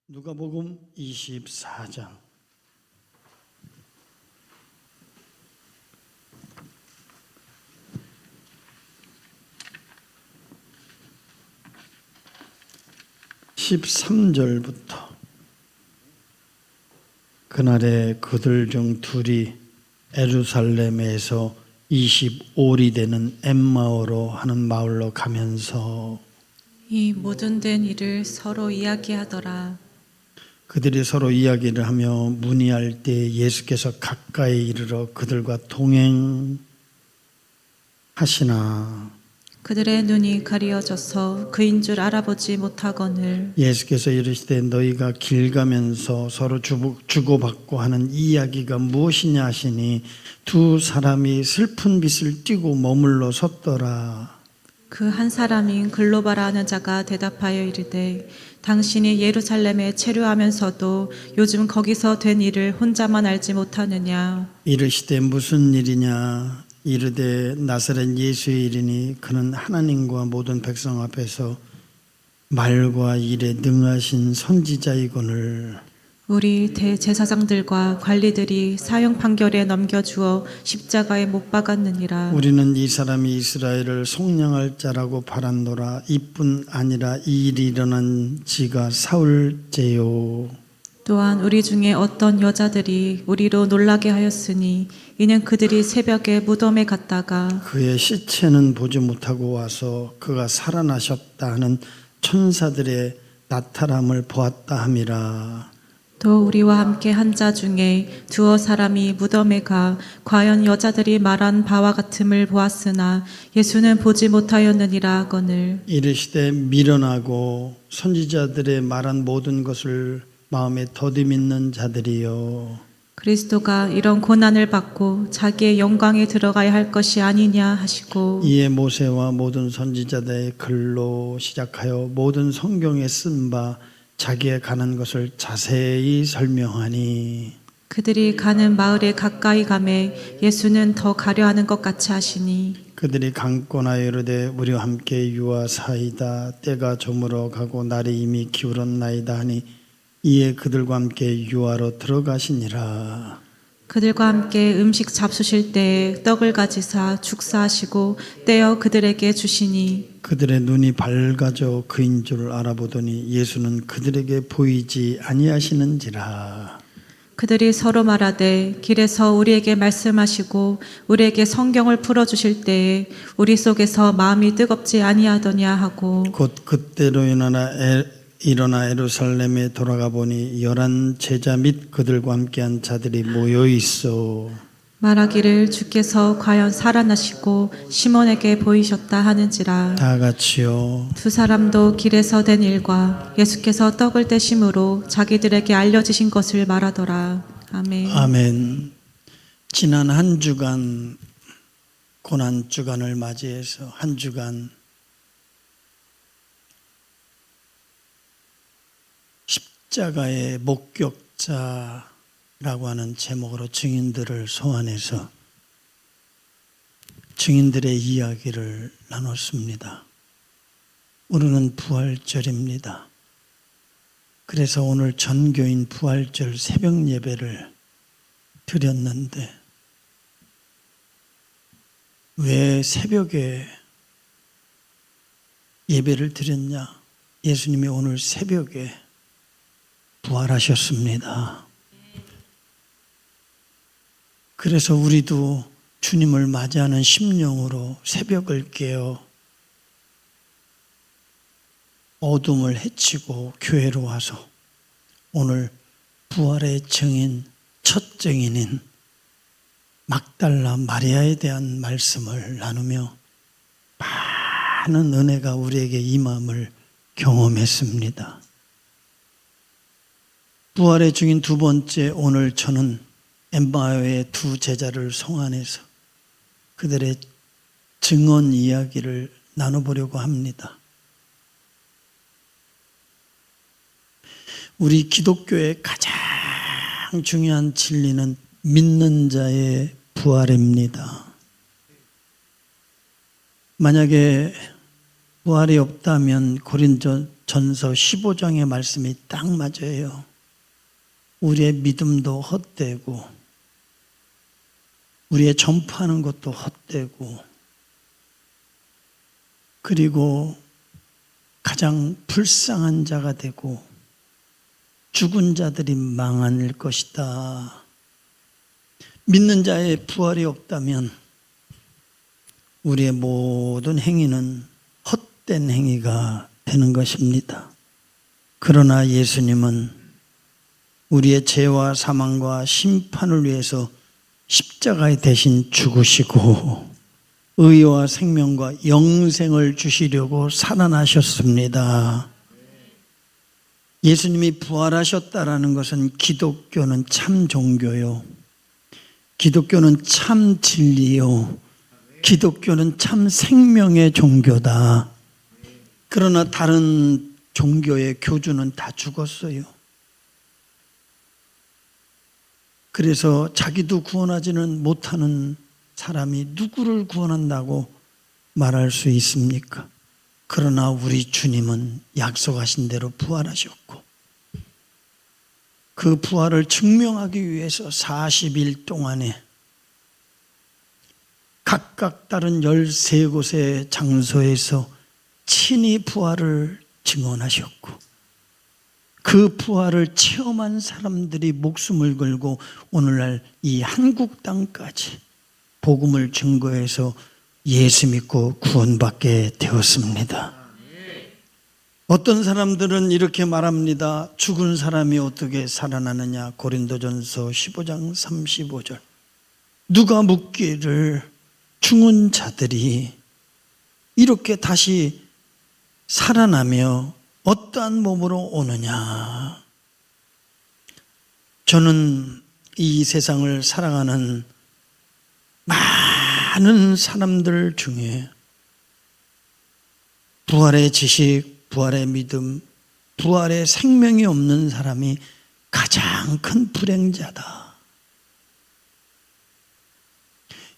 누가복음 24장. (13절부터) 그날에 그들 중 둘이 예루살렘에서 25리 되는 엠마오로 하는 마을로 가면서 이 모든 된 일을 서로 이야기하더라. 그들이 서로 이야기를 하며 문의할 때 예수께서 가까이 이르러 그들과 동행하시나 그들의 눈이 가리어져서 그인 줄 알아보지 못하거늘 예수께서 이르시되 너희가 길 가면서 서로 주고받고 하는 이야기가 무엇이냐 하시니 두 사람이 슬픈 빛을 띠고 머물러 섰더라. 그 한 사람인 글로바라 하는 자가 대답하여 이르되 당신이 예루살렘에 체류하면서도 요즘 거기서 된 일을 혼자만 알지 못하느냐. 이르시되 무슨 일이냐. 이르되 나사렛 예수의 일이니 그는 하나님과 모든 백성 앞에서 말과 일에 능하신 선지자이거늘 우리 대제사장들과 관리들이 사형 판결에 넘겨주어 십자가에 못 박았느니라. 우리는 이 사람이 이스라엘을 속량할 자라고 바란노라. 이뿐 아니라 이 일이 일어난 지가 사흘째요. 또한 우리 중에 어떤 여자들이 우리로 놀라게 하였으니 이는 그들이 새벽에 무덤에 갔다가 그의 시체는 보지 못하고 와서 그가 살아나셨다 하는 천사들의 나타남을 보았다 함이라. 또 우리와 함께 한 자 중에 두어 사람이 무덤에 가 과연 여자들이 말한 바와 같음을 보았으나 예수는 보지 못하였느니라 하거늘 이르시되 미련하고 선지자들의 말한 모든 것을 마음에 더디 믿는 자들이여, 그리스도가 이런 고난을 받고 자기의 영광에 들어가야 할 것이 아니냐 하시고 이에 모세와 모든 선지자들의 글로 시작하여 모든 성경에 쓴 바 자기의 가는 것을 자세히 설명하니 그들이 가는 마을에 가까이 가매 예수는 더 가려 하는 것 같이 하시니 그들이 강권하여 이르되 우리와 함께 유하사이다. 때가 저물어 가고 날이 이미 기울었나이다 하니 이에 그들과 함께 유하로 들어가시니라. 그들과 함께 음식 잡수실 때에 떡을 가지사 축사하시고 떼어 그들에게 주시니 그들의 눈이 밝아져 그인 줄 알아보더니 예수는 그들에게 보이지 아니하시는지라. 그들이 서로 말하되 길에서 우리에게 말씀하시고 우리에게 성경을 풀어주실 때에 우리 속에서 마음이 뜨겁지 아니하더냐 하고 곧 그때로 일어나 예루살렘에 돌아가 보니 11 제자 및 그들과 함께한 자들이 모여 있어 말하기를 주께서 과연 살아나시고 시몬에게 보이셨다 하는지라. 다 같이요. 두 사람도 길에서 된 일과 예수께서 떡을 떼심으로 자기들에게 알려지신 것을 말하더라. 아멘. 아멘. 지난 한 주간 고난 주간을 맞이해서 한 주간 십자가의 목격자라고 하는 제목으로 증인들을 소환해서 증인들의 이야기를 나눴습니다. 오늘은 부활절입니다. 그래서 오늘 전교인 부활절 새벽 예배를 드렸는데 왜 새벽에 예배를 드렸냐? 예수님이 오늘 새벽에 부활하셨습니다. 그래서 우리도 주님을 맞이하는 심령으로 새벽을 깨어 어둠을 헤치고 교회로 와서 오늘 부활의 증인, 첫 증인인 막달라 마리아에 대한 말씀을 나누며 많은 은혜가 우리에게 임함을 경험했습니다. 부활의 증인 두 번째, 오늘 저는 엠마오의 두 제자를 송환해서 그들의 증언 이야기를 나눠보려고 합니다. 우리 기독교의 가장 중요한 진리는 믿는 자의 부활입니다. 만약에 부활이 없다면 고린도전서 전서 15장의 말씀이 딱 맞아요. 우리의 믿음도 헛되고 우리의 전파하는 것도 헛되고 그리고 가장 불쌍한 자가 되고 죽은 자들이 망할 것이다. 믿는 자의 부활이 없다면 우리의 모든 행위는 헛된 행위가 되는 것입니다. 그러나 예수님은 우리의 죄와 사망과 심판을 위해서 십자가에 대신 죽으시고 의와 생명과 영생을 주시려고 살아나셨습니다. 예수님이 부활하셨다라는 것은 기독교는 참 종교요. 기독교는 참 진리요. 기독교는 참 생명의 종교다. 그러나 다른 종교의 교주는 다 죽었어요. 그래서 자기도 구원하지는 못하는 사람이 누구를 구원한다고 말할 수 있습니까? 그러나 우리 주님은 약속하신 대로 부활하셨고 그 부활을 증명하기 위해서 40일 동안에 각각 다른 13곳의 장소에서 친히 부활을 증언하셨고 그 부활을 체험한 사람들이 목숨을 걸고 오늘날 이 한국 땅까지 복음을 증거해서 예수 믿고 구원받게 되었습니다. 어떤 사람들은 이렇게 말합니다. 죽은 사람이 어떻게 살아나느냐. 고린도전서 15장 35절. 누가 묻기를 죽은 자들이 이렇게 다시 살아나며 어떠한 몸으로 오느냐. 저는 이 세상을 사랑하는 많은 사람들 중에 부활의 지식, 부활의 믿음, 부활의 생명이 없는 사람이 가장 큰 불행자다.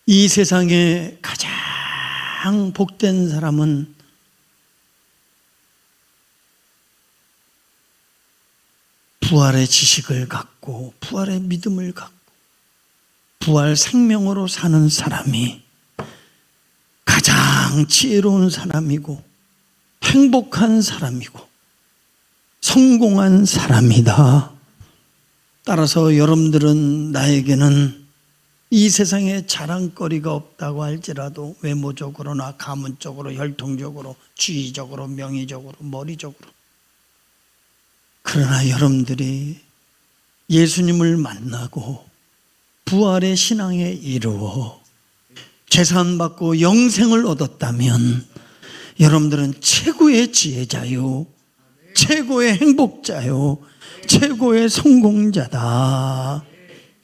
이 세상에 가장 복된 사람은 부활의 지식을 갖고 부활의 믿음을 갖고 부활 생명으로 사는 사람이 가장 지혜로운 사람이고 행복한 사람이고 성공한 사람이다. 따라서 여러분들은 나에게는 이 세상에 자랑거리가 없다고 할지라도 외모적으로나 가문적으로, 혈통적으로, 주의적으로, 명의적으로, 머리적으로, 그러나 여러분들이 예수님을 만나고 부활의 신앙에 이루어 재산받고 영생을 얻었다면 여러분들은 최고의 지혜자요, 최고의 행복자요, 최고의 성공자다.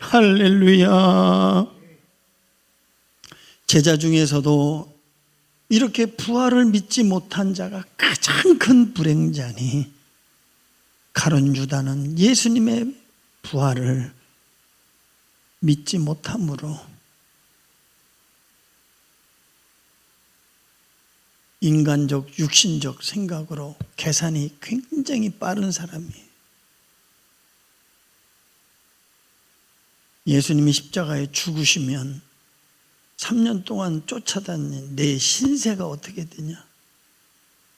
할렐루야. 제자 중에서도 이렇게 부활을 믿지 못한 자가 가장 큰 불행자니 가룟 유다는 예수님의 부활을 믿지 못함으로 인간적, 육신적 생각으로 계산이 굉장히 빠른 사람이에요. 예수님이 십자가에 죽으시면 3년 동안 쫓아다닌 내 신세가 어떻게 되냐?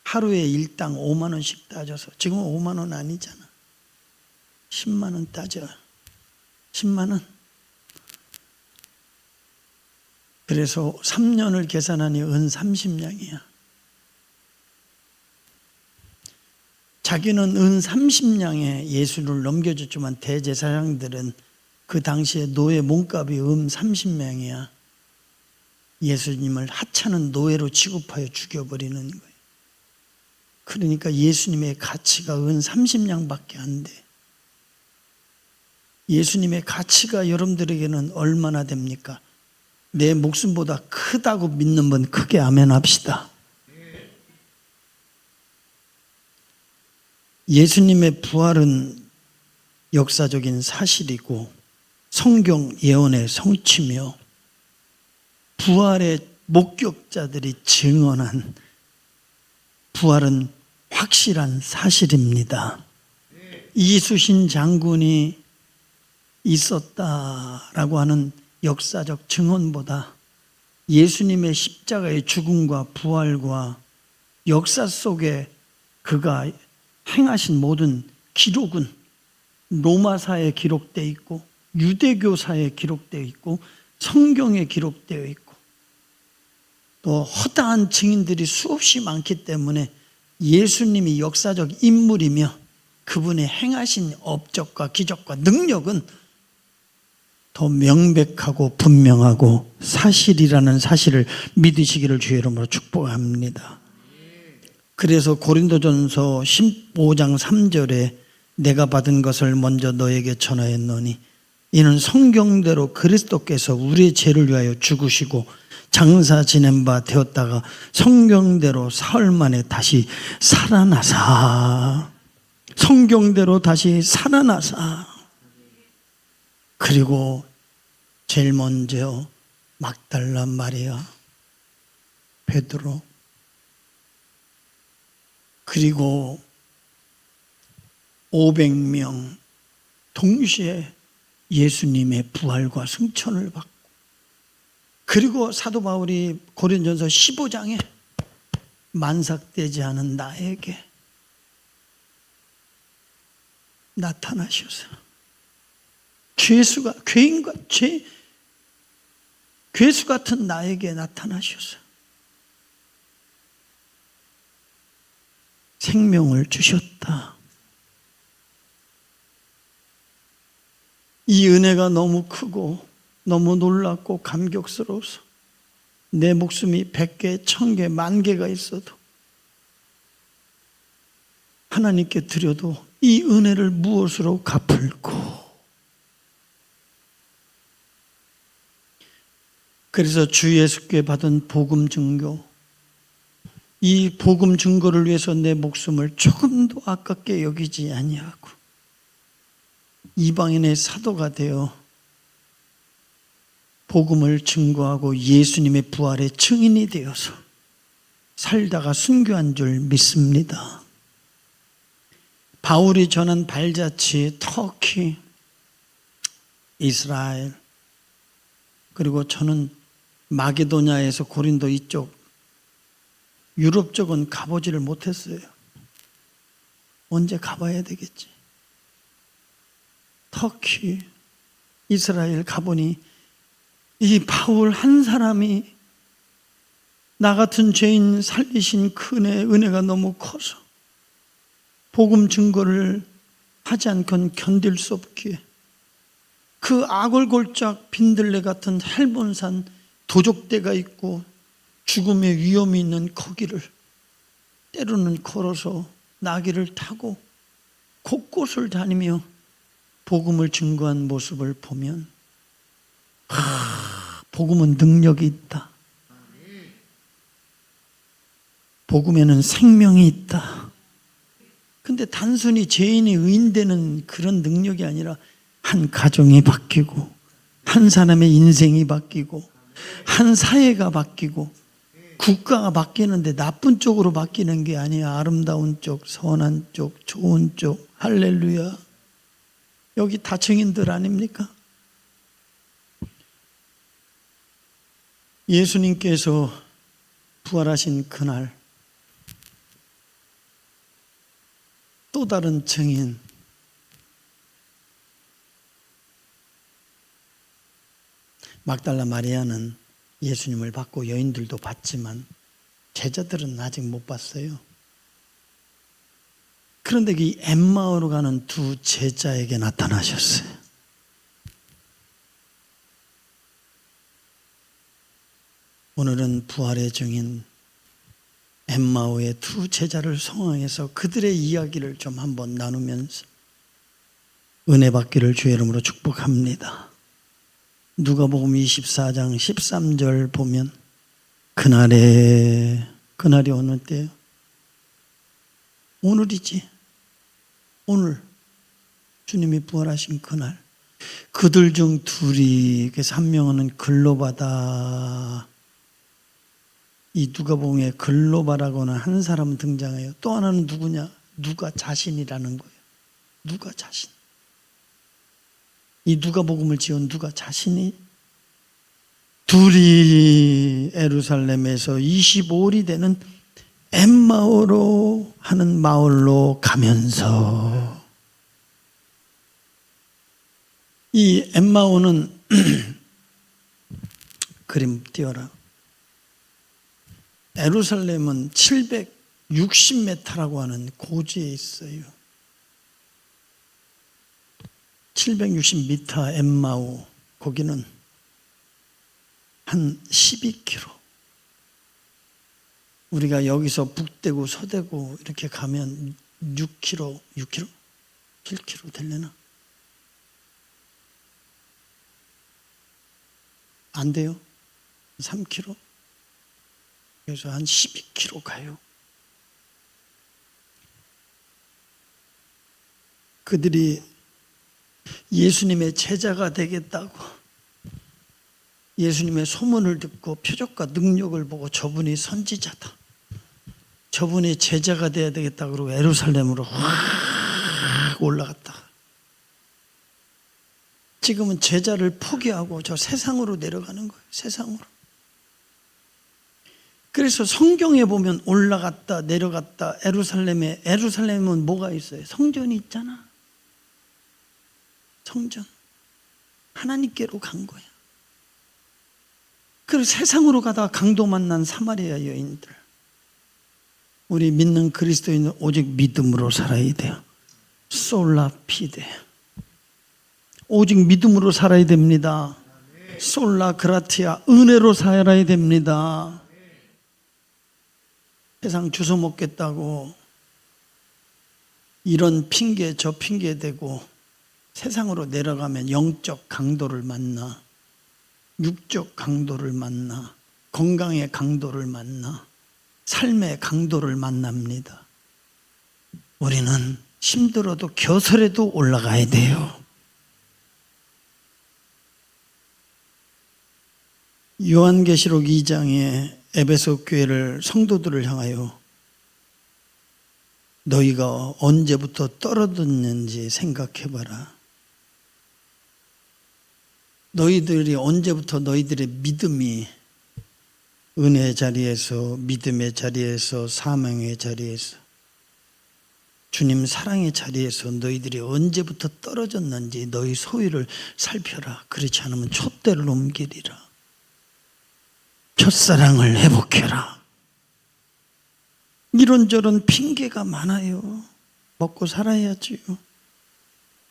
하루에 일당 5만 원씩 따져서, 지금 5만 원 아니잖아. 10만 원 따져. 10만 원. 그래서 3년을 계산하니 은 30냥이야. 자기는 은 30냥에 예수를 넘겨줬지만 대제사장들은 그 당시에 노예 몸값이 은 30냥이야. 예수님을 하찮은 노예로 취급하여 죽여버리는 거예요. 그러니까 예수님의 가치가 은 30냥밖에 안 돼. 예수님의 가치가 여러분들에게는 얼마나 됩니까? 내 목숨보다 크다고 믿는 분 크게 아멘 합시다. 예수님의 부활은 역사적인 사실이고 성경 예언의 성취며 부활의 목격자들이 증언한 부활은 확실한 사실입니다. 이수신 장군이 있었다라고 하는 역사적 증언보다 예수님의 십자가의 죽음과 부활과 역사 속에 그가 행하신 모든 기록은 로마사에 기록되어 있고 유대교사에 기록되어 있고 성경에 기록되어 있고 또 허다한 증인들이 수없이 많기 때문에 예수님이 역사적 인물이며 그분의 행하신 업적과 기적과 능력은 더 명백하고 분명하고 사실이라는 사실을 믿으시기를 주의 이름으로 축복합니다. 그래서 고린도전서 15장 3절에 내가 받은 것을 먼저 너에게 전하였노니 이는 성경대로 그리스도께서 우리의 죄를 위하여 죽으시고 장사 지낸 바 되었다가 성경대로 사흘 만에 다시 살아나사 성경대로 다시 살아나사 그리고 제일 먼저 막달라 마리아, 베드로 그리고 500명 동시에 예수님의 부활과 승천을 받고 그리고 사도 바울이 고린도전서 15장에 만삭되지 않은 나에게 나타나셔서 괴수 같은 나에게 나타나셔서 생명을 주셨다. 이 은혜가 너무 크고 너무 놀랍고 감격스러워서 내 목숨이 100개, 1000개, 10,000개가 있어도 하나님께 드려도 이 은혜를 무엇으로 갚을꼬? 그래서 주 예수께 받은 복음 증거, 이 복음 증거를 위해서 내 목숨을 조금도 아깝게 여기지 아니하고 이방인의 사도가 되어 복음을 증거하고 예수님의 부활의 증인이 되어서 살다가 순교한 줄 믿습니다. 바울이 전한 발자취, 터키, 이스라엘, 그리고 저는 마게도냐에서 고린도 이쪽, 유럽 쪽은 가보지를 못했어요. 언제 가봐야 되겠지. 터키, 이스라엘 가보니 이 바울 한 사람이 나 같은 죄인 살리신 그 은혜가 너무 커서 복음 증거를 하지 않고는 견딜 수 없기에 그 아골골짝 빈들레 같은 헬본산 도적대가 있고 죽음의 위험이 있는 거기를 때로는 걸어서 나귀를 타고 곳곳을 다니며 복음을 증거한 모습을 보면 복음은 능력이 있다. 복음에는 생명이 있다. 근데 단순히 죄인이 의인되는 그런 능력이 아니라 한 가정이 바뀌고 한 사람의 인생이 바뀌고 한 사회가 바뀌고 국가가 바뀌는데 나쁜 쪽으로 바뀌는 게 아니야. 아름다운 쪽, 선한 쪽, 좋은 쪽. 할렐루야. 여기 다 증인들 아닙니까? 예수님께서 부활하신 그날 또 다른 증인, 막달라 마리아는 예수님을 봤고 여인들도 봤지만 제자들은 아직 못 봤어요. 그런데 이 엠마오로 가는 두 제자에게 나타나셨어요. 오늘은 부활의 증인 엠마오의 두 제자를 성황해서 그들의 이야기를 좀 한번 나누면서 은혜 받기를 주의 이름으로 축복합니다. 누가복음 24장 13절 보면 그날이 어느 때요? 오늘이지. 오늘 주님이 부활하신 그날 그들 중 둘이, 그래서 한 명은 글로바다, 이 누가복음에 글로바라고는 한 사람은 등장해요. 또 하나는 누구냐? 누가 자신이라는 거예요. 누가 자신. 이 누가복음을 지은 누가 자신이 둘이 예루살렘에서 25일이 되는 엠마오로 하는 마을로 가면서, 이 엠마오는 그림 띄워라. 예루살렘은 760m라고 하는 고지에 있어요. 760m 엠마오, 거기는 한 12km. 우리가 여기서 북대구 서대구 이렇게 가면 6km, 7km 되려나? 안 돼요? 3km? 그래서 한 12km 가요. 그들이 예수님의 제자가 되겠다고, 예수님의 소문을 듣고 표적과 능력을 보고 저분이 선지자다, 저분이 제자가 돼야 되겠다 그러고 예루살렘으로 확 올라갔다. 지금은 제자를 포기하고 저 세상으로 내려가는 거예요. 세상으로. 그래서 성경에 보면 올라갔다 내려갔다, 예루살렘은 뭐가 있어요? 성전이 있잖아. 성전. 하나님께로 간 거야. 그리고 세상으로 가다가 강도 만난 사마리아 여인들. 우리 믿는 그리스도인은 오직 믿음으로 살아야 돼요. 솔라 피데. 오직 믿음으로 살아야 됩니다. 솔라 그라티아, 은혜로 살아야 됩니다. 세상 주워 먹겠다고 이런 핑계 저 핑계 대고 세상으로 내려가면 영적 강도를 만나, 육적 강도를 만나, 건강의 강도를 만나, 삶의 강도를 만납니다. 우리는 힘들어도 겨설에도 올라가야 돼요. 요한계시록 2장에 에베소 교회를, 성도들을 향하여 너희가 언제부터 떨어졌는지 생각해봐라. 너희들이 언제부터 너희들의 믿음이 은혜의 자리에서, 믿음의 자리에서, 사명의 자리에서, 주님 사랑의 자리에서 너희들이 언제부터 떨어졌는지 너희 소유를 살펴라. 그렇지 않으면 촛대를 옮기리라. 첫사랑을 회복해라. 이런저런 핑계가 많아요. 먹고 살아야지요.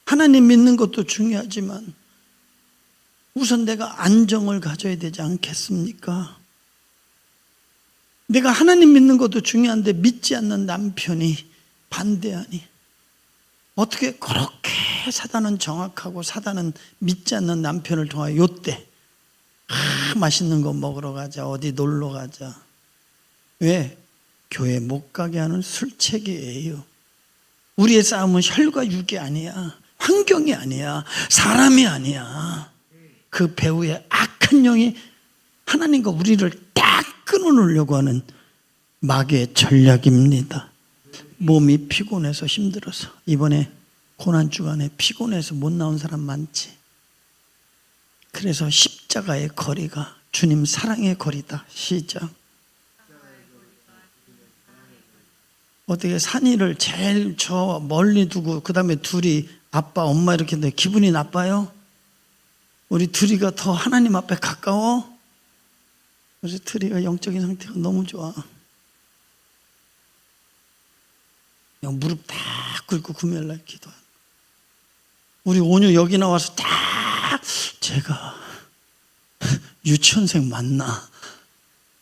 하나님 믿는 것도 중요하지만 우선 내가 안정을 가져야 되지 않겠습니까? 내가 하나님 믿는 것도 중요한데 믿지 않는 남편이 반대하니, 어떻게 그렇게 사단은 정확하고 사단은 믿지 않는 남편을 통하여 요때 맛있는 거 먹으러 가자, 어디 놀러 가자. 왜? 교회 못 가게 하는 술책이에요. 우리의 싸움은 혈과 육이 아니야, 환경이 아니야, 사람이 아니야. 그 배후에 악한 영이 하나님과 우리를 딱 끊어놓으려고 하는 마귀의 전략입니다. 몸이 피곤해서 힘들어서, 이번에 고난주간에 피곤해서 못 나온 사람 많지. 그래서 십자가의 거리가 주님 사랑의 거리다. 시작. 어떻게 산이를 제일 저 멀리 두고 그 다음에 둘이 아빠 엄마 이렇게 했는데 기분이 나빠요? 우리 둘이가 더 하나님 앞에 가까워? 우리 둘이가 영적인 상태가 너무 좋아. 그냥 무릎 딱 꿇고 금요일날 기도하는. 우리 온유 여기 나와서 딱 제가 유치원생 맞나?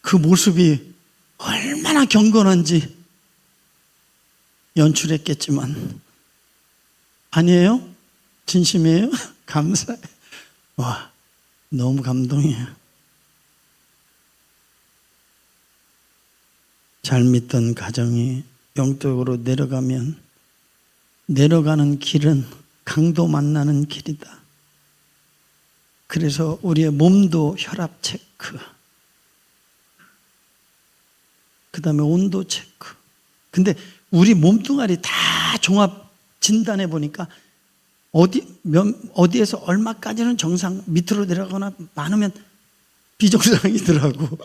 그 모습이 얼마나 경건한지 연출했겠지만 아니에요? 진심이에요? 감사해요. 와, 너무 감동이에요. 잘 믿던 가정이 영적으로 내려가면 내려가는 길은 강도 만나는 길이다. 그래서 우리의 몸도 혈압 체크, 그 다음에 온도 체크. 근데 우리 몸뚱아리 다 종합 진단해 보니까 어디에서 얼마까지는 정상, 밑으로 내려가거나 많으면 비정상이더라고.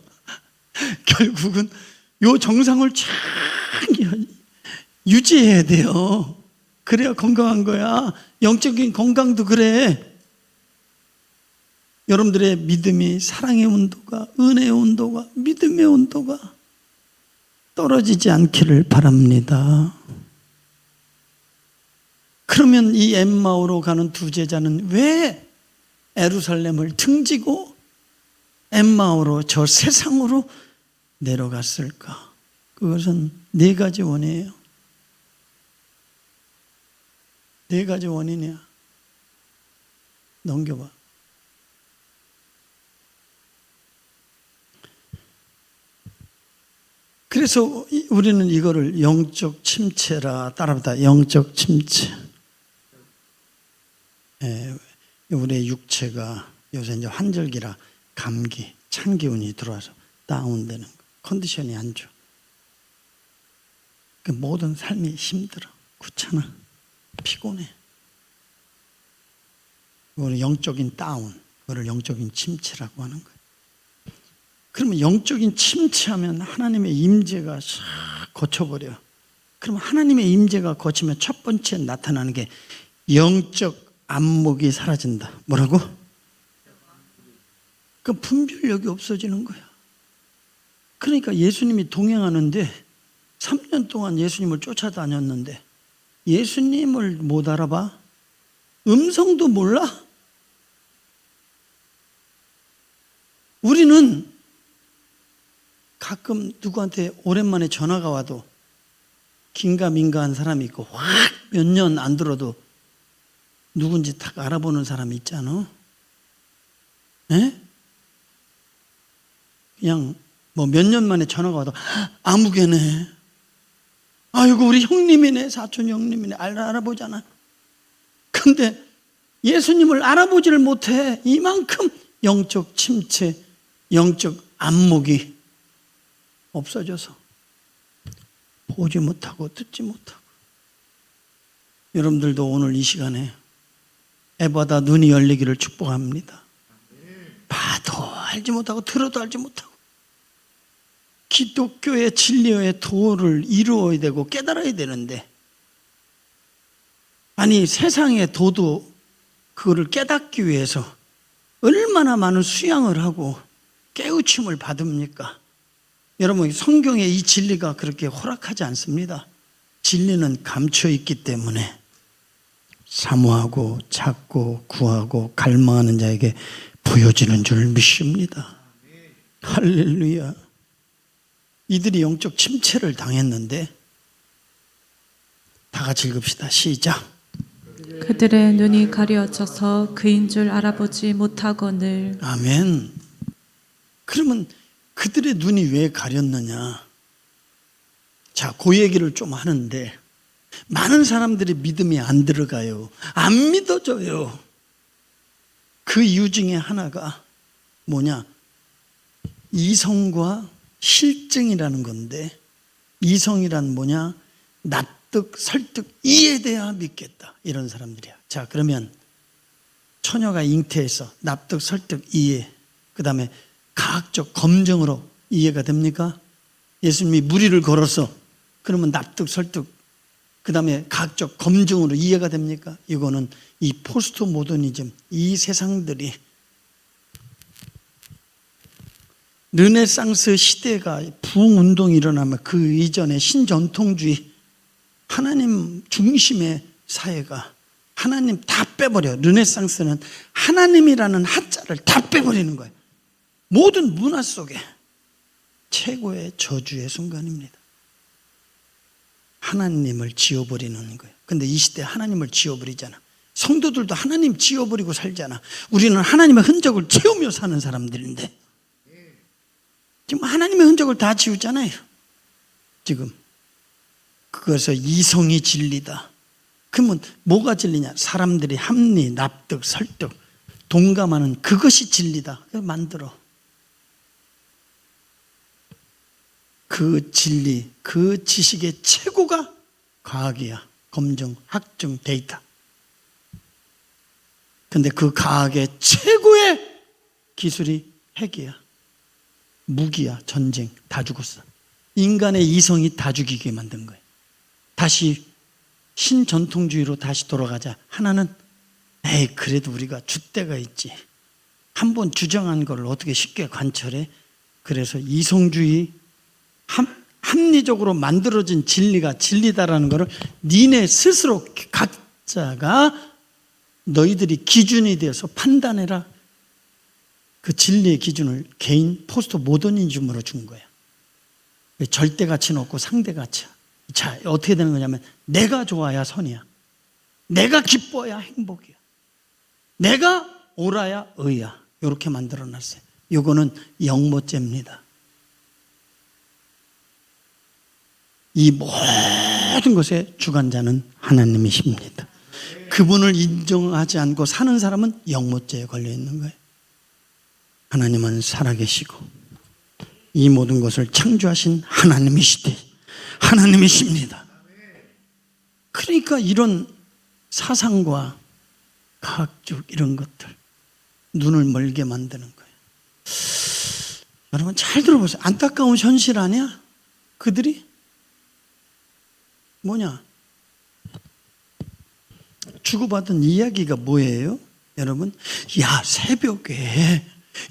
결국은 요 정상을 쫙 유지해야 돼요. 그래야 건강한 거야. 영적인 건강도 그래. 여러분들의 믿음이, 사랑의 온도가, 은혜의 온도가, 믿음의 온도가 떨어지지 않기를 바랍니다. 그러면 이 엠마오로 가는 두 제자는 왜 예루살렘을 등지고 엠마오로, 저 세상으로 내려갔을까? 그것은 네 가지 원인이에요. 네 가지 원인이야. 넘겨봐. 그래서 우리는 이거를 영적 침체라 따라합니다. 영적 침체. 우리의 육체가 요새 이제 환절기라 감기, 찬 기운이 들어와서 다운되는 거. 컨디션이 안 좋아. 그 모든 삶이 힘들어, 귀찮아, 피곤해. 이거는 영적인 다운, 그거를 영적인 침체라고 하는 거예요. 그러면 영적인 침체하면 하나님의 임재가 싹 거쳐버려. 그러면 하나님의 임재가 거치면 첫 번째 나타나는 게 영적 안목이 사라진다. 뭐라고? 그 분별력이 없어지는 거야. 그러니까 예수님이 동행하는데 3년 동안 예수님을 쫓아다녔는데 예수님을 못 알아봐? 음성도 몰라? 우리는 가끔 누구한테 오랜만에 전화가 와도 긴가민가한 사람이 있고 확 몇 년 안 들어도 누군지 딱 알아보는 사람이 있잖아. 에? 그냥 뭐 몇 년 만에 전화가 와도 아무개네. 아이고 우리 형님이네, 사촌 형님이네. 알아보잖아. 근데 예수님을 알아보지를 못해. 이만큼 영적 침체, 영적 안목이 없어져서 보지 못하고 듣지 못하고. 여러분들도 오늘 이 시간에 에바다 눈이 열리기를 축복합니다. 봐도 알지 못하고 들어도 알지 못하고 기독교의 진리의 도를 이루어야 되고 깨달아야 되는데, 아니 세상의 도도 그거를 깨닫기 위해서 얼마나 많은 수양을 하고 깨우침을 받습니까? 여러분, 성경에 이 진리가 그렇게 허락하지 않습니다. 진리는 감춰 있기 때문에 사모하고 찾고 구하고 갈망하는 자에게 보여지는 줄 믿습니다. 할렐루야. 이들이 영적 침체를 당했는데 다 같이 읽읍시다. 시작. 그들의 눈이 가려져서 그인 줄 알아보지 못하거늘. 아멘. 그러면 그들의 눈이 왜 가렸느냐? 자, 그 얘기를 좀 하는데 많은 사람들이 믿음이 안 들어가요. 안 믿어져요. 그 이유 중에 하나가 뭐냐? 이성과 실증이라는 건데, 이성이란 뭐냐? 납득, 설득, 이해돼야 믿겠다. 이런 사람들이야. 자, 그러면 처녀가 잉태해서 납득, 설득, 이해, 그 다음에 과학적 검증으로 이해가 됩니까? 예수님이 무리를 걸어서 그러면 납득, 설득, 그 다음에 과학적 검증으로 이해가 됩니까? 이거는 이 포스트 모더니즘, 이 세상들이 르네상스 시대가 부흥운동이 일어나면 그 이전에 신전통주의, 하나님 중심의 사회가 하나님 다 빼버려요. 르네상스는 하나님이라는 한자를 다 빼버리는 거예요. 모든 문화 속에 최고의 저주의 순간입니다. 하나님을 지워버리는 거예요. 근데 이 시대에 하나님을 지워버리잖아. 성도들도 하나님 지워버리고 살잖아. 우리는 하나님의 흔적을 채우며 사는 사람들인데 지금 하나님의 흔적을 다 지우잖아요. 지금 그래서 이성이 진리다. 그러면 뭐가 진리냐? 사람들이 합리, 납득, 설득, 동감하는 그것이 진리다. 그래서 만들어. 그 진리, 그 지식의 최고가 과학이야. 검증, 학증, 데이터. 근데 그 과학의 최고의 기술이 핵이야. 무기야. 전쟁. 다 죽었어. 인간의 이성이 다 죽이게 만든 거예요. 다시 신전통주의로 다시 돌아가자. 하나는 에이 그래도 우리가 줏대가 있지. 한번 주장한 걸 어떻게 쉽게 관철해? 그래서 이성주의, 합리적으로 만들어진 진리가 진리다라는 것을 니네 스스로 각자가 너희들이 기준이 되어서 판단해라. 그 진리의 기준을 개인 포스트 모더니즘으로 준 거야. 절대가치는 없고 상대가치야. 자, 어떻게 되는 거냐면 내가 좋아야 선이야. 내가 기뻐야 행복이야. 내가 옳아야 의야. 이렇게 만들어놨어요. 이거는 영모죄입니다. 이 모든 것의 주관자는 하나님이십니다. 그분을 인정하지 않고 사는 사람은 영모죄에 걸려 있는 거예요. 하나님은 살아계시고 이 모든 것을 창조하신 하나님이십니다. 그러니까 이런 사상과 과학적 이런 것들 눈을 멀게 만드는 거예요. 여러분 잘 들어보세요. 안타까운 현실 아니야? 그들이 뭐냐? 주고받은 이야기가 뭐예요? 여러분, 야 새벽에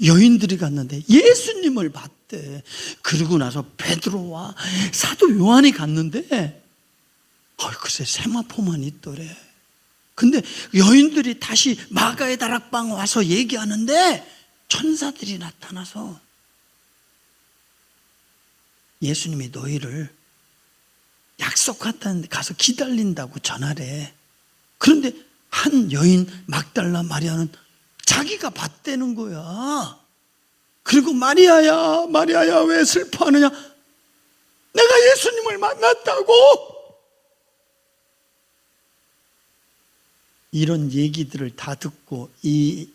여인들이 갔는데 예수님을 봤대. 그러고 나서 베드로와 사도 요한이 갔는데 글쎄 세마포만 있더래. 근데 여인들이 다시 마가의 다락방 와서 얘기하는데 천사들이 나타나서 예수님이 너희를 약속했다는데 가서 기다린다고 전하래. 그런데 한 여인 막달라 마리아는 자기가 봤다는 거야. 그리고 마리아야 왜 슬퍼하느냐? 내가 예수님을 만났다고. 이런 얘기들을 다 듣고 이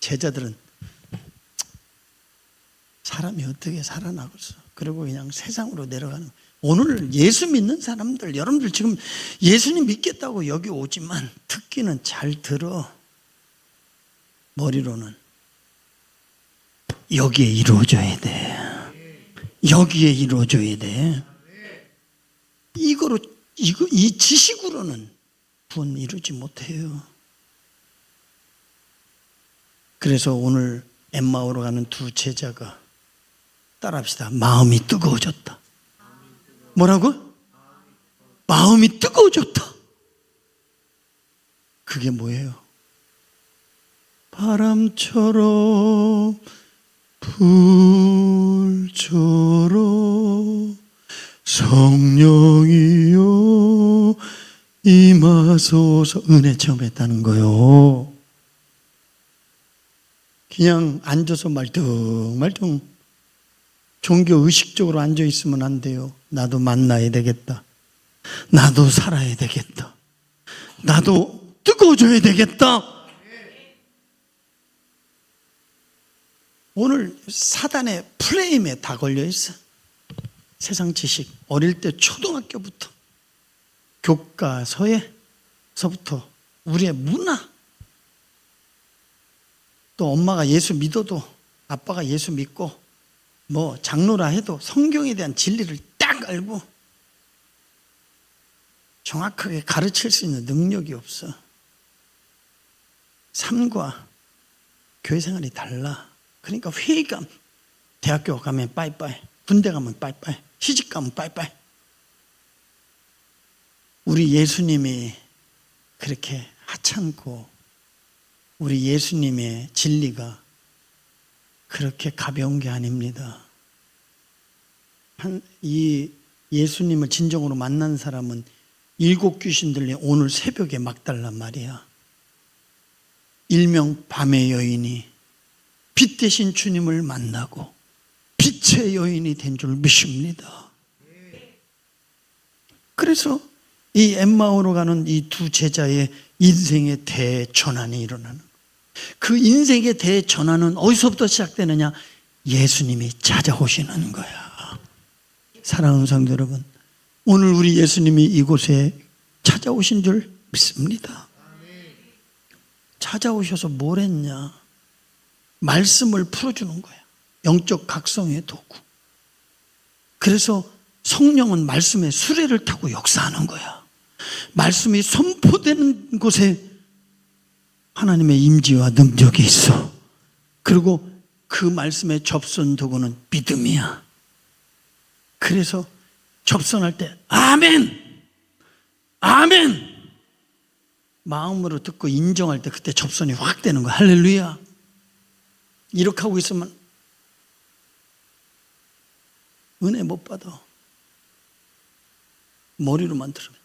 제자들은 사람이 어떻게 살아나겠어. 그리고 그냥 세상으로 내려가는 거야. 오늘 예수 믿는 사람들, 여러분들 지금 예수님 믿겠다고 여기 오지만 듣기는 잘 들어. 머리로는 여기에 이루어져야 돼. 여기에 이루어져야 돼. 이 지식으로는 구원 이루지 못해요. 그래서 오늘 엠마오로 가는 두 제자가 따라합시다. 마음이 뜨거워졌다. 뭐라고? 마음이 뜨거워졌다. 그게 뭐예요? 바람처럼 불처럼 성령이여 임하소서. 은혜 체험했다는 거요. 그냥 앉아서 말뚱말뚱 종교 의식적으로 앉아 있으면 안 돼요. 나도 만나야 되겠다. 나도 살아야 되겠다. 나도 뜨거워져야 되겠다. 오늘 사단의 프레임에 다 걸려 있어. 세상 지식. 어릴 때 초등학교부터 교과서에서부터 우리의 문화. 또 엄마가 예수 믿어도 아빠가 예수 믿고 뭐 장로라 해도 성경에 대한 진리를 딱 알고 정확하게 가르칠 수 있는 능력이 없어. 삶과 교회 생활이 달라. 그러니까 회의감, 대학교 가면 빠이빠이, 군대 가면 빠이빠이, 시집 가면 빠이빠이. 우리 예수님이 그렇게 하찮고 우리 예수님의 진리가 그렇게 가벼운 게 아닙니다. 이 예수님을 진정으로 만난 사람은 7 귀신들이 오늘 새벽에 막달란 말이야. 일명 밤의 여인이 빛 대신 주님을 만나고 빛의 여인이 된 줄 믿습니다. 그래서 이 엠마오로 가는 이 두 제자의 인생의 대전환이 일어나는 거예요. 그 인생의 대전환은 어디서부터 시작되느냐? 예수님이 찾아오시는 거야. 사랑하는 성도 여러분, 오늘 우리 예수님이 이곳에 찾아오신 줄 믿습니다. 찾아오셔서 뭘 했냐? 말씀을 풀어주는 거야. 영적 각성의 도구. 그래서 성령은 말씀의 수레를 타고 역사하는 거야. 말씀이 선포되는 곳에 하나님의 임재와 능력이 있어. 그리고 그 말씀의 접선 도구는 믿음이야. 그래서 접선할 때 아멘! 아멘! 마음으로 듣고 인정할 때 그때 접선이 확 되는 거야. 할렐루야. 이렇게 하고 있으면 은혜 못 받아. 머리로만 들으면.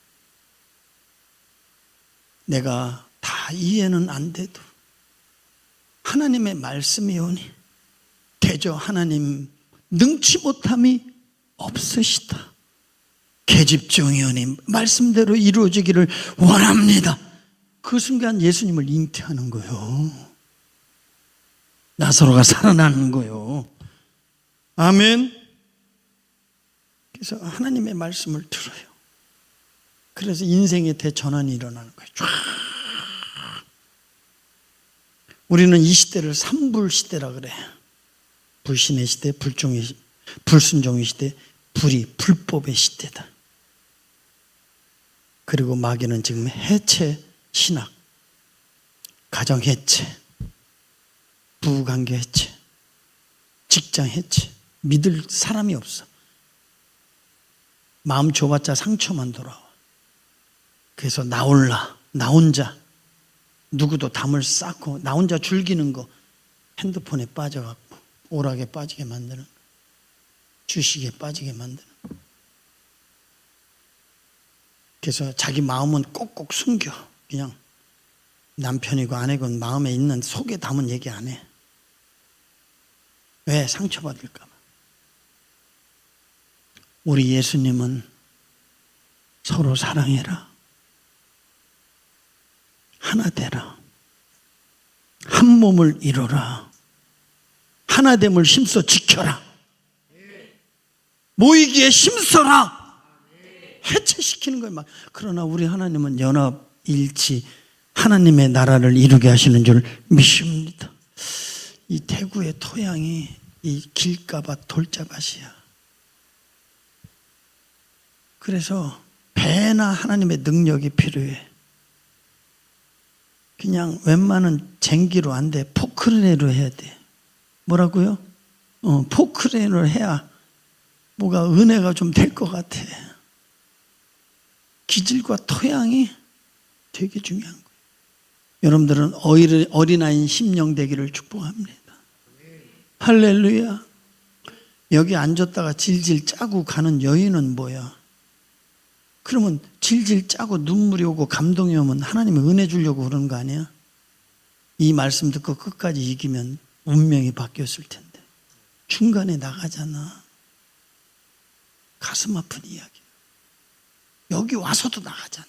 내가 다 이해는 안 돼도 하나님의 말씀이 오니 대저 하나님 능치 못함이 없으시다. 계집종이 오니 말씀대로 이루어지기를 원합니다. 그 순간 예수님을 잉태하는 거예요. 나사로가 살아나는 거예요. 아멘. 그래서 하나님의 말씀을 들어요. 그래서 인생의 대전환이 일어나는 거예요. 쫙. 우리는 이 시대를 삼불 시대라 그래. 불신의 시대, 불순종의 시대, 불법의 시대다. 그리고 마귀는 지금 해체 신학, 가정 해체, 부부관계 해체, 직장 해체, 믿을 사람이 없어. 마음 좁았자 상처만 돌아와. 그래서 나 혼자 누구도 담을 쌓고 나 혼자 즐기는 거, 핸드폰에 빠져갖고 오락에 빠지게 만드는, 주식에 빠지게 만드는. 그래서 자기 마음은 꼭꼭 숨겨. 그냥 남편이고 아내건 마음에 있는 속에 담은 얘기 안 해. 왜? 상처받을까 봐. 우리 예수님은 서로 사랑해라, 하나 되라, 한 몸을 이루라, 하나됨을 힘써 지켜라, 모이기에 힘써라, 해체시키는 거예요. 막. 그러나 우리 하나님은 연합, 일치, 하나님의 나라를 이루게 하시는 줄 믿습니다. 이 대구의 토양이 이 길가밭 돌자밭이야. 그래서 배나 하나님의 능력이 필요해. 그냥 웬만한 쟁기로 안 돼. 포크레인으로 해야 돼. 뭐라고요? 포크레인으로 해야 뭐가 은혜가 좀 될 것 같아. 기질과 토양이 되게 중요한 거예요. 여러분들은 어린아이인 심령 되기를 축복합니다. 할렐루야. 여기 앉았다가 질질 짜고 가는 여인은 뭐야? 그러면 질질 짜고 눈물이 오고 감동이 오면 하나님이 은혜 주려고 그러는 거 아니야? 이 말씀 듣고 끝까지 이기면 운명이 바뀌었을 텐데 중간에 나가잖아. 가슴 아픈 이야기. 여기 와서도 나가잖아.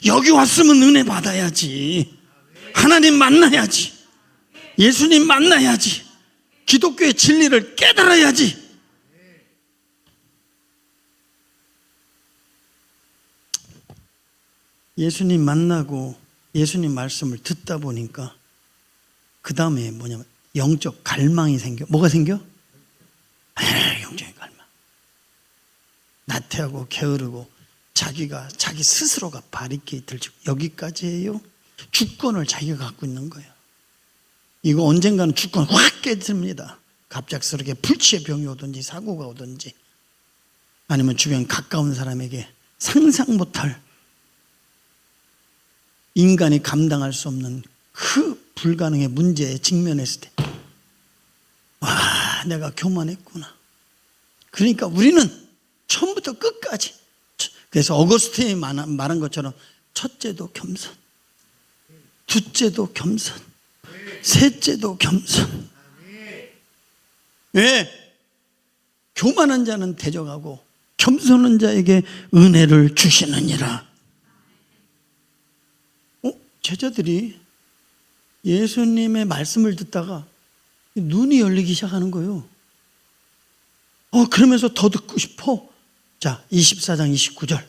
여기 왔으면 은혜 받아야지. 하나님 만나야지. 예수님 만나야지. 기독교의 진리를 깨달아야지. 예수님 만나고 예수님 말씀을 듣다 보니까 그 다음에 뭐냐면 영적 갈망이 생겨. 뭐가 생겨? 영적인 갈망. 나태하고 게으르고 자기 스스로가 바리케이트를 치고 여기까지예요. 주권을 자기가 갖고 있는 거예요. 이거 언젠가는 주권 확 깨집니다. 갑작스럽게 불치의 병이 오든지 사고가 오든지 아니면 주변 가까운 사람에게 상상 못할 인간이 감당할 수 없는 그 불가능의 문제에 직면했을 때 와, 내가 교만했구나. 그러니까 우리는 처음부터 끝까지, 그래서 어거스틴이 말한 것처럼 첫째도 겸손, 둘째도 겸손, 셋째도 겸손. 왜? 교만한 자는 대적하고 겸손한 자에게 은혜를 주시느니라. 제자들이 예수님의 말씀을 듣다가 눈이 열리기 시작하는 거예요. 그러면서 더 듣고 싶어. 자, 24장 29절.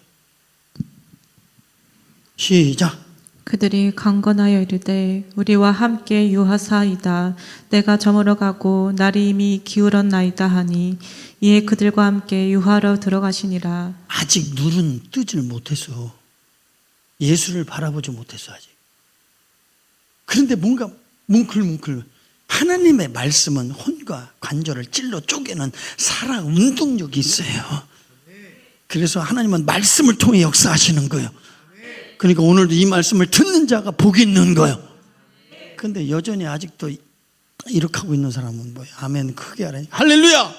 시작. 그들이 강건하여 이르되 우리와 함께 유하사이다. 내가 저물어 가고 날이 이미 기울었나이다 하니 이에 그들과 함께 유하로 들어가시니라. 아직 눈은 뜨지를 못했어. 예수를 바라보지 못했어 아직. 그런데 뭔가 뭉클뭉클. 하나님의 말씀은 혼과 관절을 찔러 쪼개는 살아 운동력이 있어요. 그래서 하나님은 말씀을 통해 역사하시는 거예요. 그러니까 오늘도 이 말씀을 듣는 자가 복이 있는 거예요. 그런데 여전히 아직도 이렇게 하고 있는 사람은 뭐예요? 아멘 크게 하라니. 할렐루야.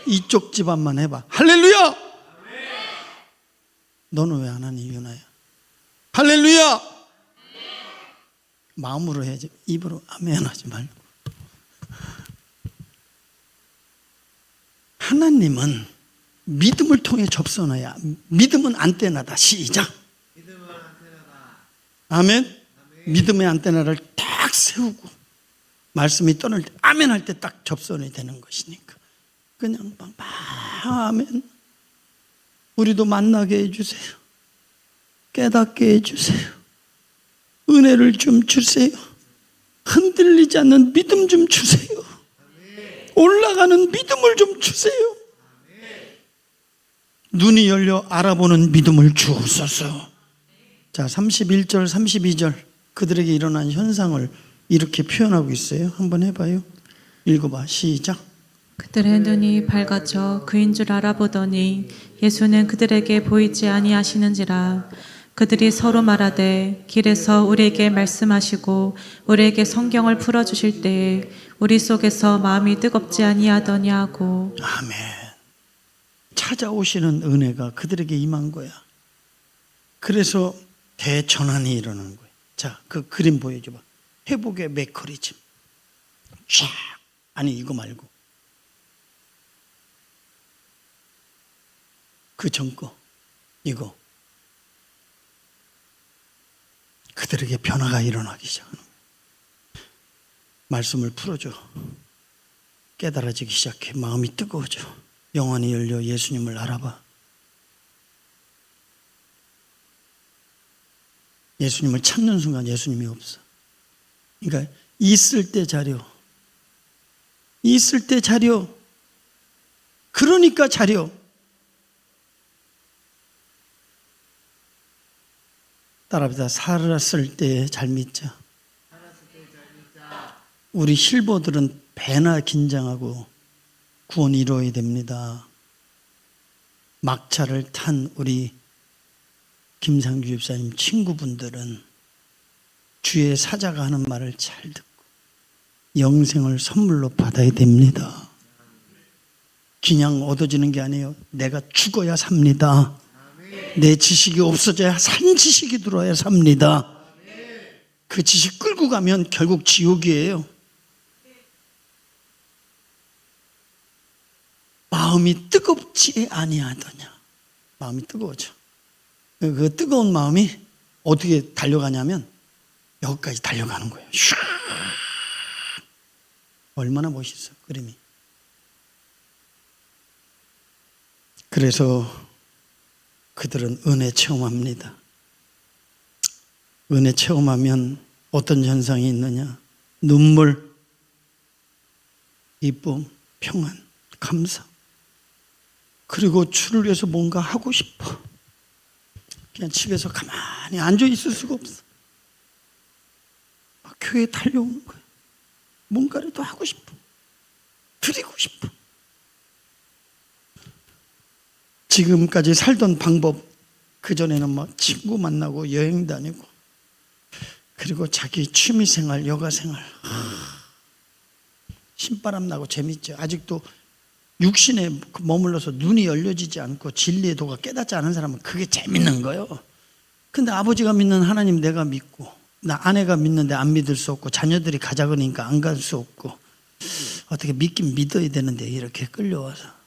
이쪽 집안만 해봐. 할렐루야. 너는 왜 안 하니 유나야? 할렐루야. 마음으로 해야지. 입으로 아멘 하지 말고. 하나님은 믿음을 통해 접선해야. 믿음은 안테나다. 시작. 아멘. 믿음의 안테나를 딱 세우고 말씀이 떠날 때 아멘 할 때 딱 접선이 되는 것이니까 그냥 막 아멘. 우리도 만나게 해주세요. 깨닫게 해주세요. 은혜를 좀 주세요. 흔들리지 않는 믿음 좀 주세요. 올라가는 믿음을 좀 주세요. 눈이 열려 알아보는 믿음을 주옵소서. 자, 31절 32절 그들에게 일어난 현상을 이렇게 표현하고 있어요. 한번 해봐요. 읽어봐. 시작. 그들의 눈이 밝아져 그인 줄 알아보더니 예수는 그들에게 보이지 아니하시는지라. 그들이 서로 말하되 길에서 우리에게 말씀하시고 우리에게 성경을 풀어주실 때에 우리 속에서 마음이 뜨겁지 아니하더냐 하고. 아멘. 찾아오시는 은혜가 그들에게 임한 거야. 그래서 대전환이 일어나는 거예요. 자, 그 그림 보여줘봐. 회복의 메커니즘. 쫙. 아니 이거 말고 그 전 거 이거. 그들에게 변화가 일어나기 시작하는 거예요. 말씀을 풀어줘. 깨달아지기 시작해. 마음이 뜨거워져. 영안이 열려 예수님을 알아봐. 예수님을 찾는 순간 예수님이 없어. 그러니까 있을 때 자료. 있을 때 자료. 그러니까 자료. 따라합시다. 살았을 때 잘 믿자. 우리 실버들은 배나 긴장하고 구원이 이루어야 됩니다. 막차를 탄 우리 김상규 집사님 친구분들은 주의 사자가 하는 말을 잘 듣고 영생을 선물로 받아야 됩니다. 그냥 얻어지는 게 아니에요. 내가 죽어야 삽니다. 내 지식이 없어져야 산 지식이 들어야 삽니다. 그 지식 끌고 가면 결국 지옥이에요. 마음이 뜨겁지 아니하더냐. 마음이 뜨거워져. 그 뜨거운 마음이 어떻게 달려가냐면 여기까지 달려가는 거예요. 슉. 얼마나 멋있어 그림이. 그래서 그들은 은혜 체험합니다. 은혜 체험하면 어떤 현상이 있느냐? 눈물, 기쁨, 평안, 감사. 그리고 주를 위해서 뭔가 하고 싶어. 그냥 집에서 가만히 앉아 있을 수가 없어. 막 교회에 달려오는 거야. 뭔가를 더 하고 싶어. 드리고 싶어. 지금까지 살던 방법, 그전에는 막 친구 만나고 여행 다니고 그리고 자기 취미생활, 여가생활 신바람 나고 재밌죠. 아직도 육신에 머물러서 눈이 열려지지 않고 진리의 도가 깨닫지 않은 사람은 그게 재밌는 거예요. 근데 아버지가 믿는 하나님 내가 믿고 나 아내가 믿는데 안 믿을 수 없고 자녀들이 가자 그러니까 안 갈 수 없고 어떻게 믿긴 믿어야 되는데 이렇게 끌려와서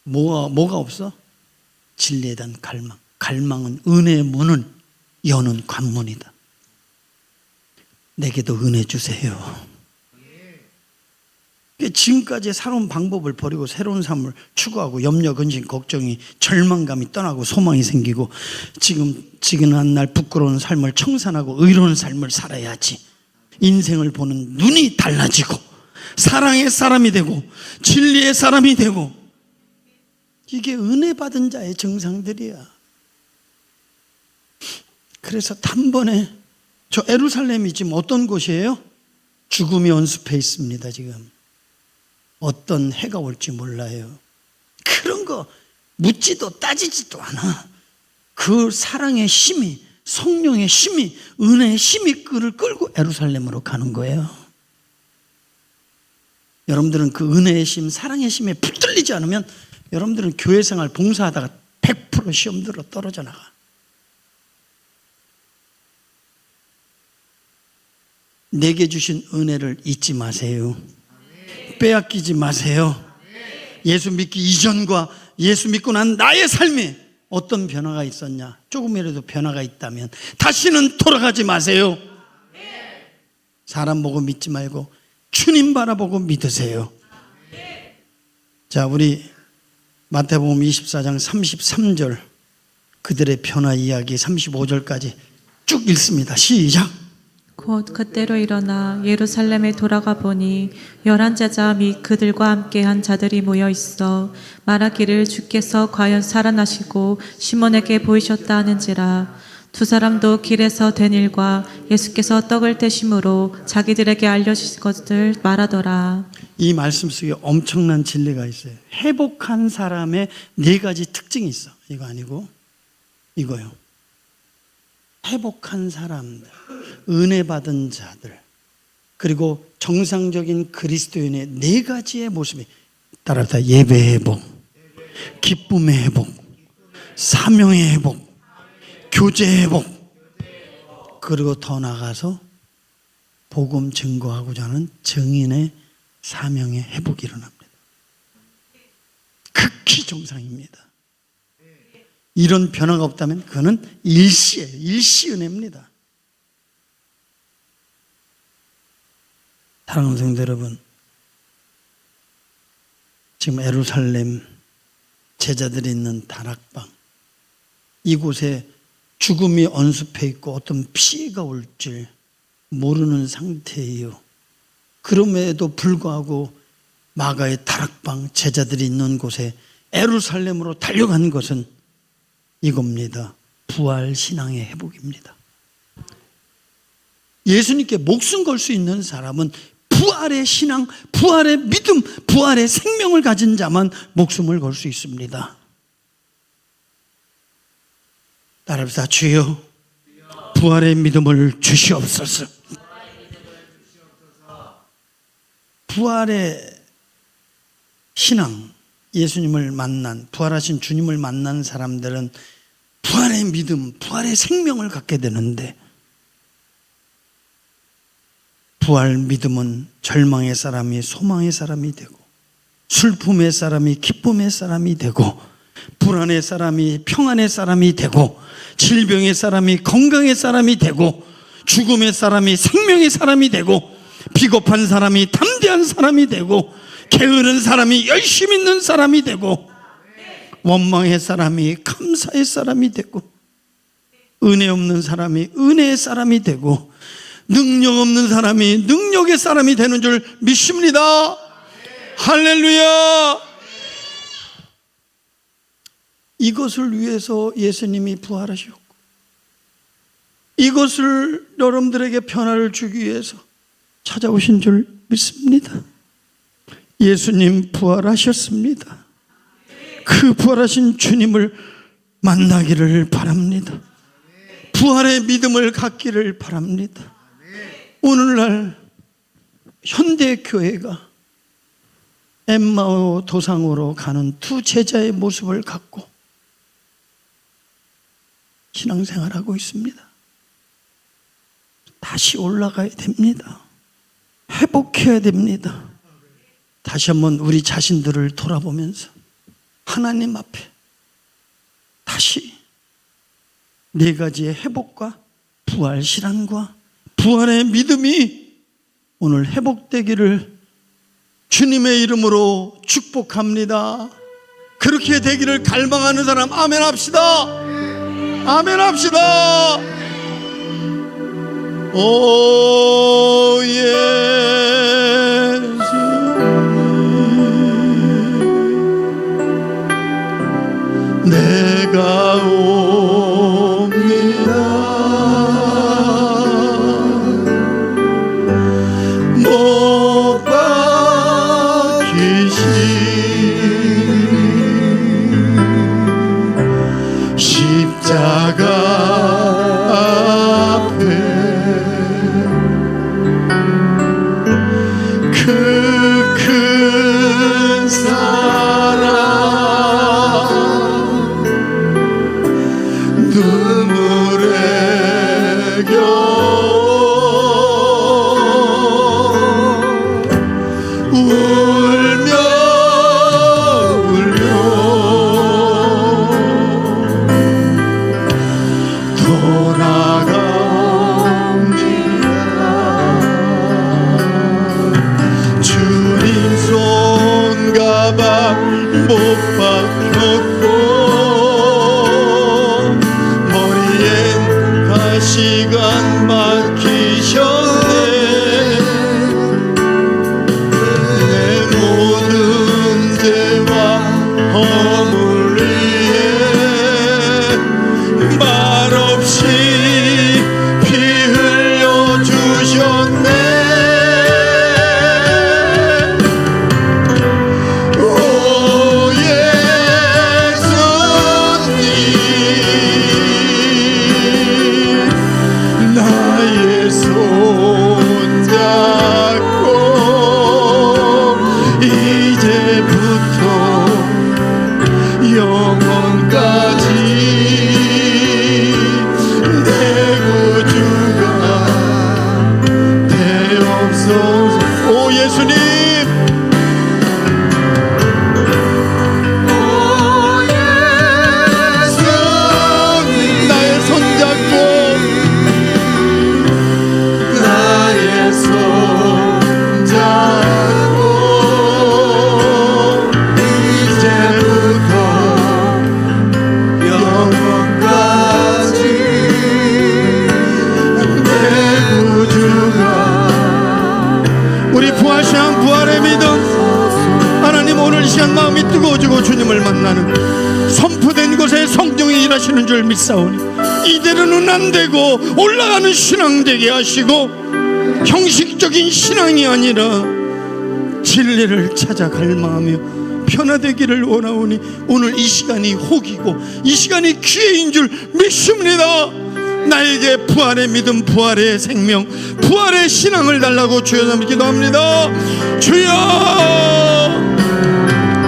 뭐가 없어? 진리에 대한 갈망. 갈망은 은혜의 문을 여는 관문이다. 내게도 은혜 주세요. 지금까지 살아온 방법을 버리고 새로운 삶을 추구하고 염려, 근심, 걱정이, 절망감이 떠나고 소망이 생기고 지금 날 부끄러운 삶을 청산하고 의로운 삶을 살아야지. 인생을 보는 눈이 달라지고 사랑의 사람이 되고 진리의 사람이 되고, 이게 은혜 받은 자의 증상들이야. 그래서 단번에 저 예루살렘이 지금 어떤 곳이에요? 죽음이 언습해 있습니다. 지금 어떤 해가 올지 몰라요. 그런 거 묻지도 따지지도 않아. 그 사랑의 힘이, 성령의 힘이, 은혜의 힘이 그를 끌고 예루살렘으로 가는 거예요. 여러분들은 그 은혜의 힘, 사랑의 힘에 붙들리지 않으면 여러분들은 교회 생활 봉사하다가 100% 시험 들어 떨어져 나가. 내게 주신 은혜를 잊지 마세요. 빼앗기지 마세요. 예수 믿기 이전과 예수 믿고 난 나의 삶에 어떤 변화가 있었냐? 조금이라도 변화가 있다면 다시는 돌아가지 마세요. 사람 보고 믿지 말고 주님 바라보고 믿으세요. 자, 우리 마태복음 24장 33절 그들의 변화 이야기 35절까지 쭉 읽습니다. 시작. 곧 그때로 일어나 예루살렘에 돌아가 보니 11제자 및 그들과 함께한 자들이 모여 있어 말하기를 주께서 과연 살아나시고 시몬에게 보이셨다 하는지라. 두 사람도 길에서 된 일과 예수께서 떡을 떼심으로 자기들에게 알려주신 것을 말하더라. 이 말씀 속에 엄청난 진리가 있어요. 회복한 사람의 4가지 특징이 있어. 이거 아니고 이거요. 회복한 사람들, 은혜 받은 자들, 그리고 정상적인 그리스도인의 4가지의 모습이 따라다. 예배의 회복, 기쁨의 회복, 사명의 회복, 교제의 회복, 그리고 더 나아가서 복음 증거하고자 하는 증인의 사명의 회복이 일어납니다. 극히 정상입니다. 이런 변화가 없다면 그거는 일시예요. 일시 은혜입니다. 사랑하는 성도 여러분, 지금 예루살렘 제자들이 있는 다락방, 이곳에 죽음이 언습해 있고 어떤 피해가 올 줄 모르는 상태예요. 그럼에도 불구하고 마가의 다락방 제자들이 있는 곳에 예루살렘으로 달려간 것은 이겁니다. 부활 신앙의 회복입니다. 예수님께 목숨 걸 수 있는 사람은 부활의 신앙, 부활의 믿음, 부활의 생명을 가진 자만 목숨을 걸 수 있습니다. 따라합시다. 주여, 부활의 믿음을 주시옵소서. 부활의 신앙, 예수님을 만난, 부활하신 주님을 만난 사람들은 부활의 믿음, 부활의 생명을 갖게 되는데, 부활 믿음은 절망의 사람이 소망의 사람이 되고, 슬픔의 사람이 기쁨의 사람이 되고, 불안의 사람이 평안의 사람이 되고, 질병의 사람이 건강의 사람이 되고, 죽음의 사람이 생명의 사람이 되고, 비겁한 사람이 담대한 사람이 되고, 게으른 사람이 열심히 있는 사람이 되고, 원망의 사람이 감사의 사람이 되고, 은혜 없는 사람이 은혜의 사람이 되고, 능력 없는 사람이 능력의 사람이 되는 줄 믿습니다. 할렐루야. 이것을 위해서 예수님이 부활하셨고, 이것을 여러분들에게 변화를 주기 위해서 찾아오신 줄 믿습니다. 예수님 부활하셨습니다. 그 부활하신 주님을 만나기를 바랍니다. 부활의 믿음을 갖기를 바랍니다. 오늘날 현대교회가 엠마오 도상으로 가는 두 제자의 모습을 갖고 신앙생활하고 있습니다. 다시 올라가야 됩니다. 회복해야 됩니다. 다시 한번 우리 자신들을 돌아보면서 하나님 앞에 다시 4가지의 회복과 부활 신앙과 부활의 믿음이 오늘 회복되기를 주님의 이름으로 축복합니다. 그렇게 되기를 갈망하는 사람 아멘 합시다. 아멘 합시다. 오 예수님, 내가 옵니다. 못 박히신 십자가 앞에 그 큰 사랑 눈물에 겨워 울며 돌아갑니다. 주님 손가방 못 박혔고 머리엔 가시관 박히셨네. 내 모든 죄와 허물 위에 말없이 피 흘려주셨네. 오 예수님, 나의 손 잡고 이제부터 영원까지 내 구주가 되옵소서. 오 예수님, 나의 손 잡고 나의 손 잡고 이제부터 영원까지 내 구주가. 우리 부활시한 부활의 믿음, 하나님 오늘 이 시간 마음이 뜨거워지고 주님을 만나는 선포된 곳에 성령이 일하시는 줄 믿사오니 이대로는 안 되고 올라가는 신앙 되게 하시고 형식적인 신앙이 아니라 진리를 찾아 갈망하며 변화되기를 원하오니 오늘 이 시간이 혹이고 이 시간이 기회인 줄 믿습니다. 나에게 부활의 믿음, 부활의 생명, 부활의 신앙을 달라고 주여 좀 기도합니다. 주여,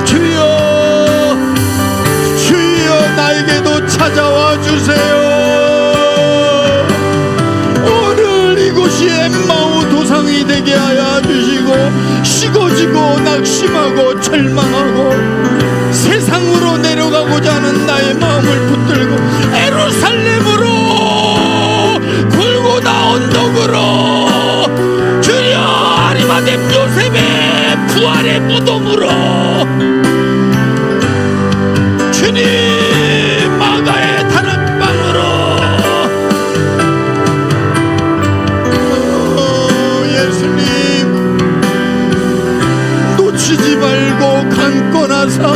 주여, 주여, 나에게도 찾아와 주세요. 오늘 이곳이 엠마오 도상이 되게 하여 주시고 식어지고 낙심하고 절망하고 세상으로 내려가고자 하는 나의 마음을 붙들고 예루살렘으로 골고다 언덕으로 주여 아리마대 요셉의 부활의 무덤으로 주님 마가의 다락방으로 예수님 놓치지 말고 감고 나서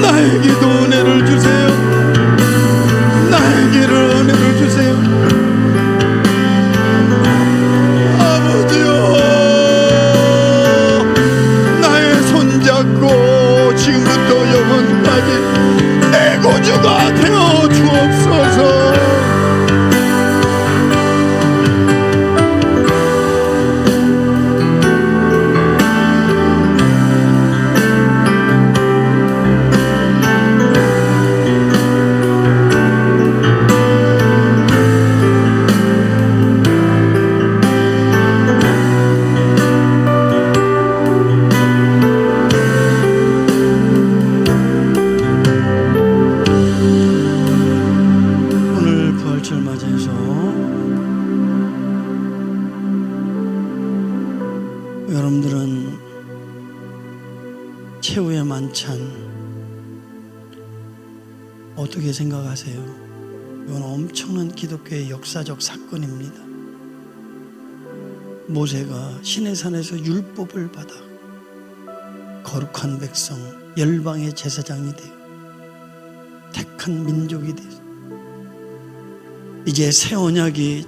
나에게도 은혜를 주세요. 나에게를 은혜를 주세요. 아버지요, 나의 손잡고 지금부터 영원까지 어떻게 생각하세요? 이건 엄청난 기독교의 역사적 사건입니다. 모세가 시내산에서 율법을 받아 거룩한 백성, 열방의 제사장이 되어 택한 민족이 되어 이제 새 언약이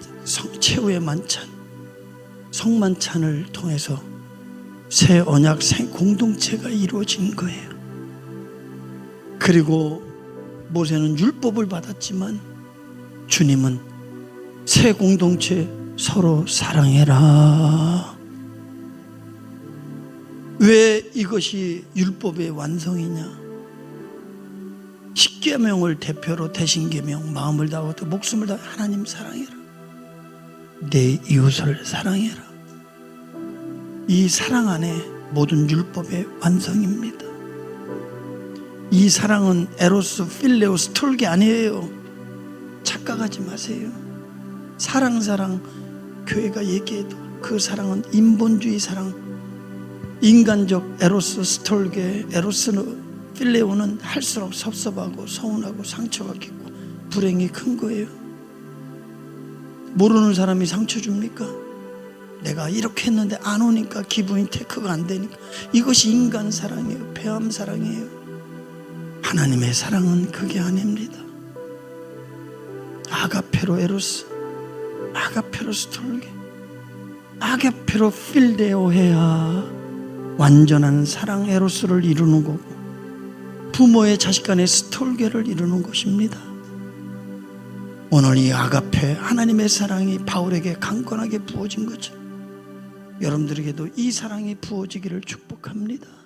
최후의 만찬, 성만찬을 통해서 새 언약, 새 공동체가 이루어진 거예요. 그리고 모세는 율법을 받았지만 주님은 새 공동체 서로 사랑해라. 왜 이것이 율법의 완성이냐? 십계명을 대표로 대신계명, 마음을 다하고 목숨을 다하고 하나님 사랑해라, 내 이웃을 사랑해라. 이 사랑 안에 모든 율법의 완성입니다. 이 사랑은 에로스, 필레오, 스톨게 아니에요. 착각하지 마세요. 사랑 교회가 얘기해도 그 사랑은 인본주의 사랑, 인간적 에로스, 스톨게, 에로스는 필레오는 할수록 섭섭하고 서운하고 상처가 깊고 불행이 큰 거예요. 모르는 사람이 상처 줍니까? 내가 이렇게 했는데 안 오니까 기분이 테크가 안 되니까. 이것이 인간 사랑이에요. 배암 사랑이에요. 하나님의 사랑은 그게 아닙니다. 아가페로 에로스, 아가페로 스톨게, 아가페로 필레오 해야 완전한 사랑 에로스를 이루는 거고, 부모의 자식 간의 스톨게를 이루는 것입니다. 오늘 이 아가페, 하나님의 사랑이 바울에게 강건하게 부어진 것처럼 여러분들에게도 이 사랑이 부어지기를 축복합니다.